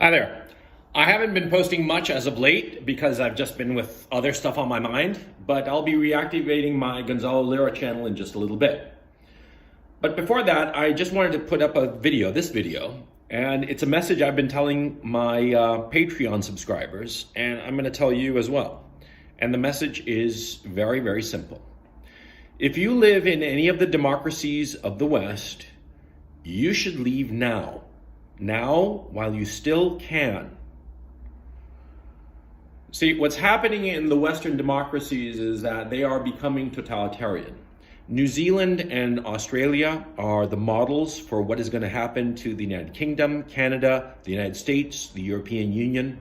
Hi there. I haven't been posting much as of late because I've just been with other stuff on my mind, but I'll be reactivating my Gonzalo Lira channel in just a little bit. But before that, I just wanted to put up this video, and it's a message I've been telling my Patreon subscribers, and I'm going to tell you as well. And the message is very, very simple. If you live in any of the democracies of the West, you should leave now. Now, while you still can. See, what's happening in the Western democracies is that they are becoming totalitarian. New Zealand and Australia are the models for what is going to happen to the United Kingdom, Canada, the United States, the European Union.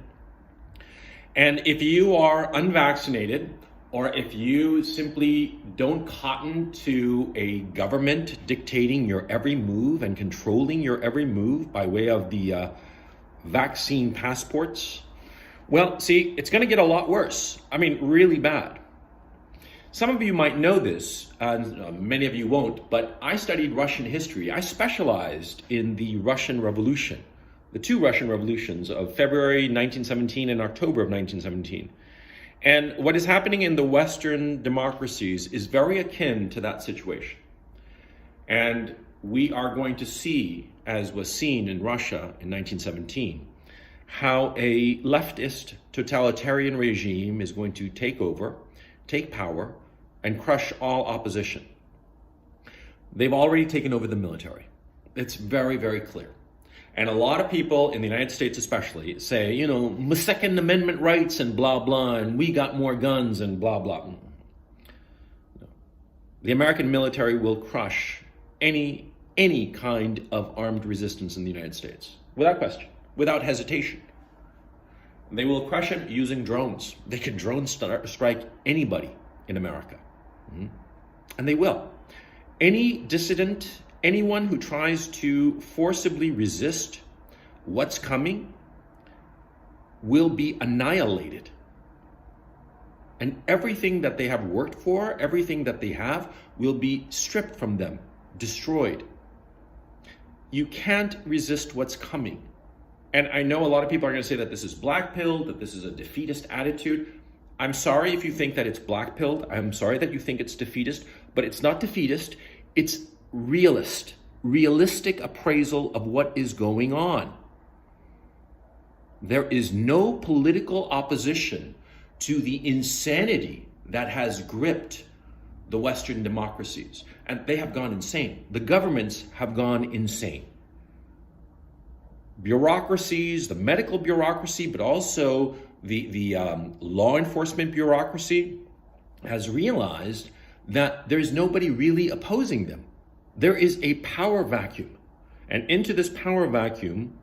And if you are unvaccinated, or if you simply don't cotton to a government dictating your every move and controlling your every move by way of the vaccine passports, well, see, it's going to get a lot worse. I mean, really bad. Some of you might know this, and many of you won't, but I studied Russian history. I specialized in the Russian Revolution, the two Russian revolutions of February 1917 and October of 1917. And what is happening in the Western democracies is very akin to that situation. And we are going to see, as was seen in Russia in 1917, how a leftist totalitarian regime is going to take over, take power, and crush all opposition. They've already taken over the military. It's very, very clear. And a lot of people in the United States especially say, you know, Second Amendment rights and blah, blah, and we got more guns and blah, blah. No. The American military will crush any kind of armed resistance in the United States, without question, without hesitation. They will crush it using drones. They can drone strike anybody in America. And they will. Any dissident, anyone who tries to forcibly resist what's coming will be annihilated. And everything that they have worked for, everything that they have, will be stripped from them, destroyed. You can't resist what's coming. And I know a lot of people are going to say that this is black-pilled, that this is a defeatist attitude. I'm sorry if you think that it's black-pilled. I'm sorry that you think it's defeatist, but it's not defeatist. It's realistic appraisal of what is going on. There is no political opposition to the insanity that has gripped the Western democracies. And they have gone insane. The governments have gone insane. Bureaucracies, the medical bureaucracy, but also the law enforcement bureaucracy has realized that there's nobody really opposing them. There is a power vacuum. And into this power vacuum,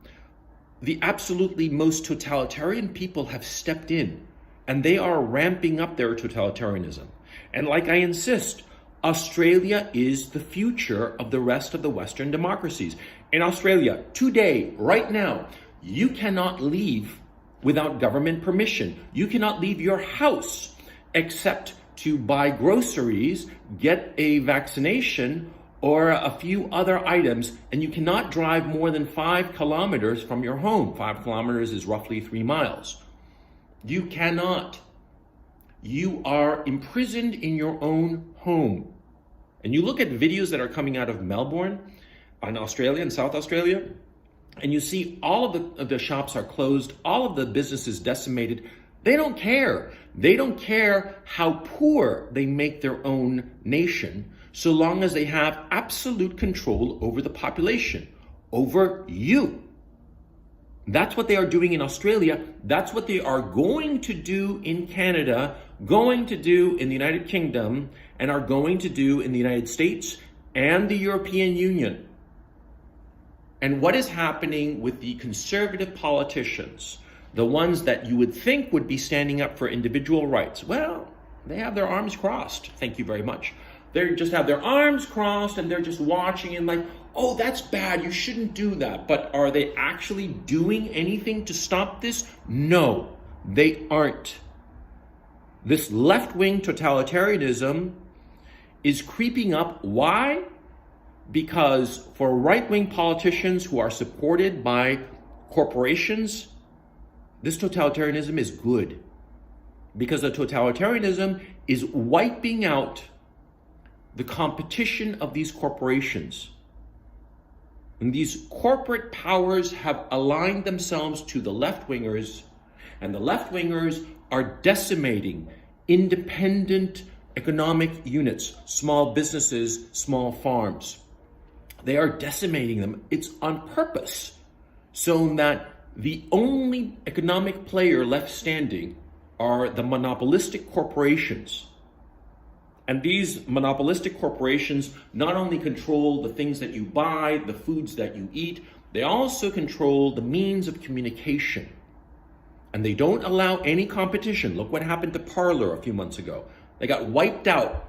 the absolutely most totalitarian people have stepped in, and they are ramping up their totalitarianism. And like I insist, Australia is the future of the rest of the Western democracies. In Australia, today, right now, you cannot leave without government permission. You cannot leave your house except to buy groceries, get a vaccination, or a few other items, and you cannot drive more than 5 kilometers from your home. 5 kilometers is roughly 3 miles. You cannot. You are imprisoned in your own home. And you look at videos that are coming out of Melbourne, in Australia, in South Australia, and you see all of the shops are closed, all of the businesses decimated. They don't care. They don't care how poor they make their own nation, so long as they have absolute control over the population, over you. That's what they are doing in Australia. That's what they are going to do in Canada, going to do in the United Kingdom, and are going to do in the United States and the European Union. And what is happening with the conservative politicians, the ones that you would think would be standing up for individual rights? Well, they have their arms crossed. Thank you very much. They just have their arms crossed and they're just watching and like, oh, that's bad. You shouldn't do that. But are they actually doing anything to stop this? No, they aren't. This left-wing totalitarianism is creeping up. Why? Because for right-wing politicians who are supported by corporations, this totalitarianism is good, because the totalitarianism is wiping out the competition of these corporations. And these corporate powers have aligned themselves to the left-wingers, and the left-wingers are decimating independent economic units, small businesses, small farms. They are decimating them. It's on purpose, so that the only economic player left standing are the monopolistic corporations. And these monopolistic corporations not only control the things that you buy, the foods that you eat, they also control the means of communication. And they don't allow any competition. Look what happened to Parler a few months ago. They got wiped out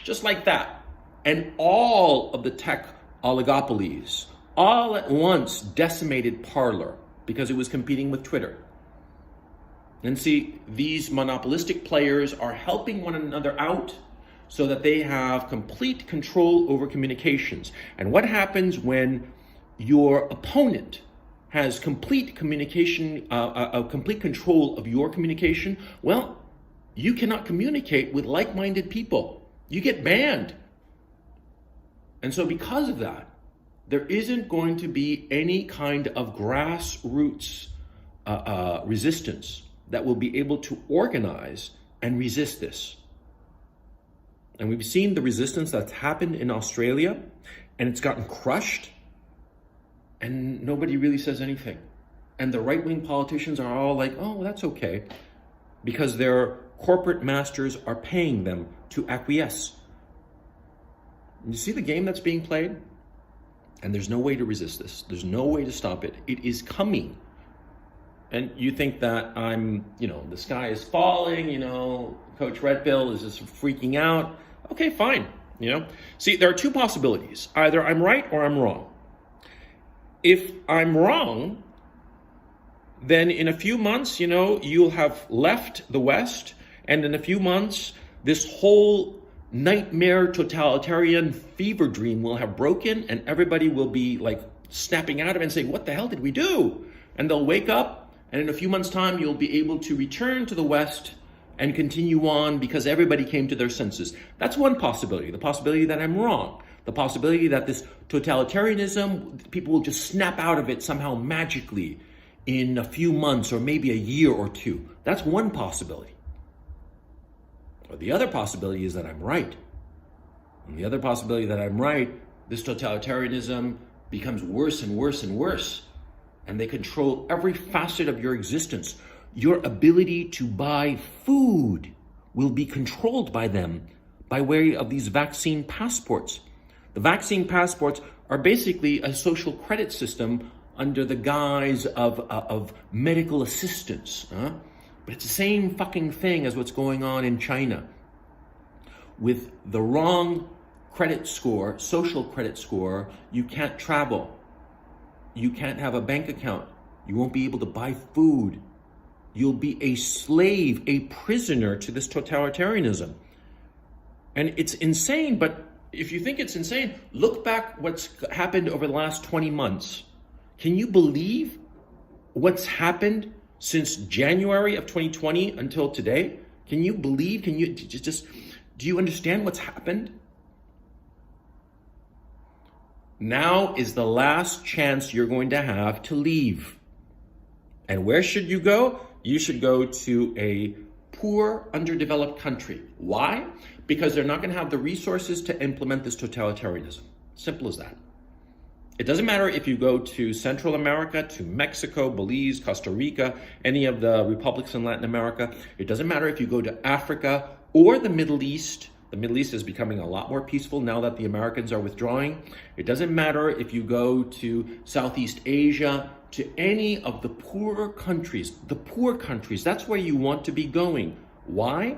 just like that. And all of the tech oligopolies all at once decimated Parler because it was competing with Twitter. And see, these monopolistic players are helping one another out so that they have complete control over communications. And what happens when your opponent has complete communication, complete control of your communication? Well, you cannot communicate with like-minded people. You get banned. And so because of that, there isn't going to be any kind of grassroots resistance that will be able to organize and resist this. And we've seen the resistance that's happened in Australia, and it's gotten crushed, and nobody really says anything. And the right-wing politicians are all like, oh, that's okay, because their corporate masters are paying them to acquiesce. You see the game that's being played? And there's no way to resist this. There's no way to stop it. It is coming. And you think that the sky is falling, Coach Red Pill is just freaking out. Okay, fine, See, there are two possibilities. Either I'm right or I'm wrong. If I'm wrong, then in a few months, you'll have left the West, and in a few months, this whole nightmare totalitarian fever dream will have broken, and everybody will be like snapping out of it and saying, what the hell did we do? And they'll wake up, and in a few months' time, you'll be able to return to the West and continue on because everybody came to their senses. That's one possibility, the possibility that I'm wrong, the possibility that this totalitarianism, people will just snap out of it somehow magically in a few months or maybe a year or two. That's one possibility. Or the other possibility is that I'm right. And the other possibility that I'm right, this totalitarianism becomes worse and worse and worse. And they control every facet of your existence. Your ability to buy food will be controlled by them by way of these vaccine passports. The vaccine passports are basically a social credit system under the guise of medical assistance. But it's the same fucking thing as what's going on in China. With the wrong credit score, social credit score, you can't travel. You can't have a bank account. You won't be able to buy food. You'll be a slave, a prisoner to this totalitarianism. And it's insane, but if you think it's insane, look back what's happened over the last 20 months. Can you believe what's happened since January of 2020 until today? Can you believe, do you understand what's happened? Now is the last chance you're going to have to leave. And where should you go? You should go to a poor, underdeveloped country. Why? Because they're not going to have the resources to implement this totalitarianism. Simple as that. It doesn't matter if you go to Central America, to Mexico, Belize, Costa Rica, any of the republics in Latin America. It doesn't matter if you go to Africa or the Middle East. The Middle East is becoming a lot more peaceful now that the Americans are withdrawing. It doesn't matter if you go to Southeast Asia, to any of the poorer countries. The poor countries, that's where you want to be going. Why?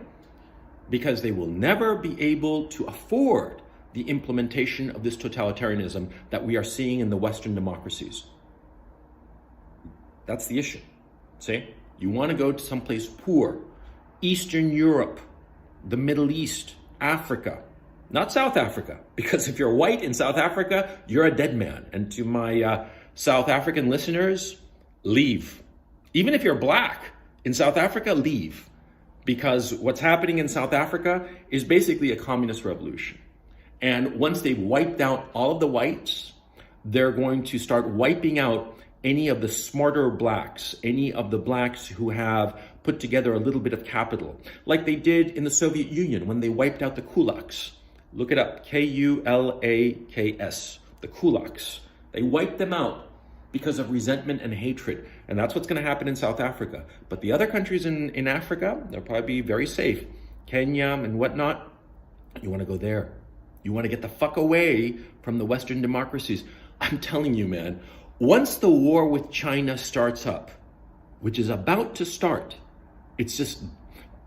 Because they will never be able to afford the implementation of this totalitarianism that we are seeing in the Western democracies. That's the issue. See? You want to go to someplace poor. Eastern Europe, the Middle East, Africa, not South Africa, because if you're white in South Africa, you're a dead man. And to my South African listeners, leave. Even if you're black in South Africa, leave. Because what's happening in South Africa is basically a communist revolution. And once they've wiped out all of the whites, they're going to start wiping out any of the smarter blacks, any of the blacks who have put together a little bit of capital, like they did in the Soviet Union when they wiped out the kulaks. Look it up, Kulaks, the kulaks. They wiped them out because of resentment and hatred. And that's what's going to happen in South Africa. But the other countries in Africa, they'll probably be very safe. Kenya and whatnot, you want to go there. You want to get the fuck away from the Western democracies. I'm telling you, man, once the war with China starts up, which is about to start, it's just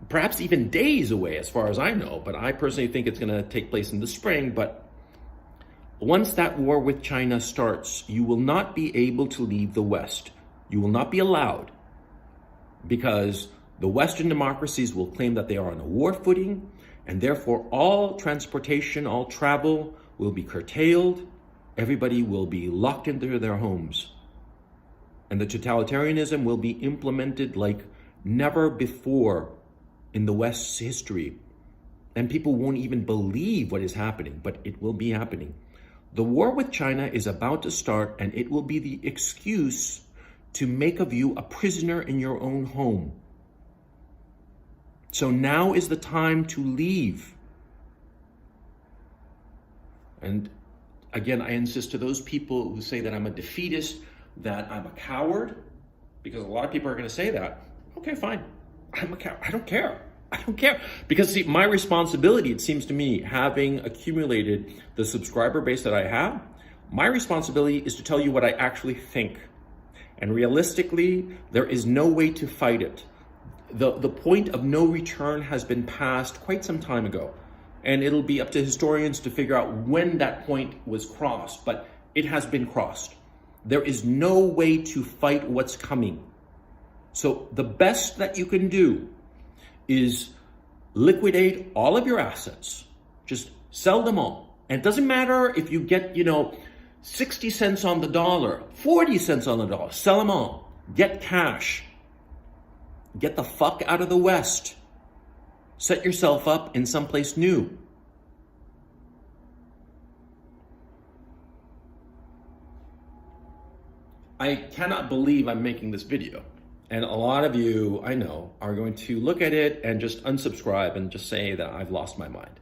perhaps even days away as far as I know, but I personally think it's going to take place in the spring. But once that war with China starts, you will not be able to leave the West. You will not be allowed, because the Western democracies will claim that they are on a war footing, and therefore all transportation, all travel will be curtailed. Everybody will be locked into their homes. And the totalitarianism will be implemented like never before in the West's history. And people won't even believe what is happening, but it will be happening. The war with China is about to start, and it will be the excuse to make of you a prisoner in your own home. So now is the time to leave. And again, I insist to those people who say that I'm a defeatist, that I'm a coward, because a lot of people are going to say that. Okay, fine. I'm a coward. I don't care. I don't care. Because see, my responsibility, it seems to me, having accumulated the subscriber base that I have, my responsibility is to tell you what I actually think. And realistically, there is no way to fight it. The point of no return has been passed quite some time ago. And it'll be up to historians to figure out when that point was crossed, but it has been crossed. There is no way to fight what's coming. So the best that you can do is liquidate all of your assets. Just sell them all. And it doesn't matter if you get, 60 cents on the dollar, 40 cents on the dollar, sell them all. Get cash. Get the fuck out of the West. Set yourself up in someplace new. I cannot believe I'm making this video. And a lot of you, I know, are going to look at it and just unsubscribe and just say that I've lost my mind.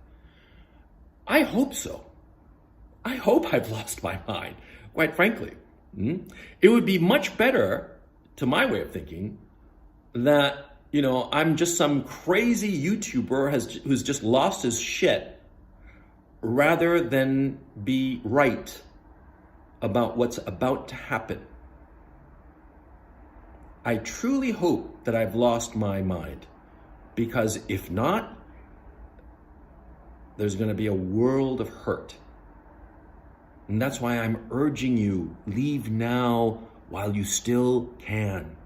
I hope so. I hope I've lost my mind, quite frankly. It would be much better, to my way of thinking, that I'm just some crazy YouTuber who's just lost his shit, rather than be right about what's about to happen. I truly hope that I've lost my mind, because if not, there's going to be a world of hurt. And that's why I'm urging you, leave now while you still can.